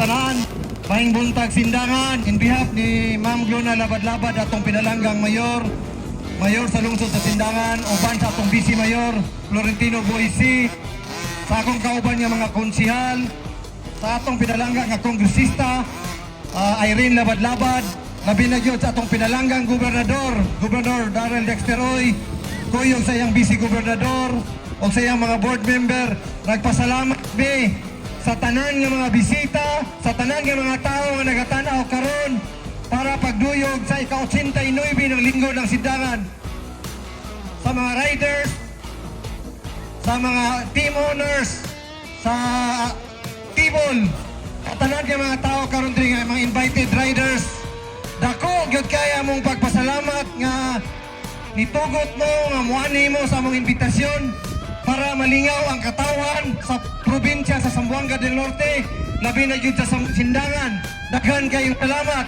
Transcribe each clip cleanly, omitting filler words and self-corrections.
tanan. Maing buntag sindangan. In behalf ni Ma'am Glona Labad-Labad atong pinalanggang mayor sa lungsod sa Sindangan, uban sa atong Vice Mayor Florentino Boisi, sa akong kauban nga mga konsihal, sa atong pinalanggang nga kongresista Irene Labad-Labad, labi na gyud sa atong pinalanggang Gobernador Darrell Dexteroy, kuyog sa iyang Vice Gobernador o sa iyang mga board member. Nagpasalamat be sa tanan nga mga bisita, sa tanan nga mga tao nga nagatanaw karon para pagduyog sa ika-89 ng linggo ng Sindangan. Sa mga riders, sa mga team owners, sa tibol, sa tanan nga mga tao karon diri nga mga invited riders, dako gyud kaya mong pagpasalamat nga nitugot mo nga muani mo sa among imbitasyon para malingaw ang katawan sa probinsya sa Zamboanga del Norte, labi na gyud sa Sindangan. Daghan kayong salamat.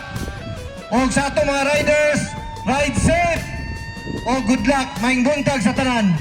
O sa ato mga riders, ride safe o good luck, maing buntag sa tanan.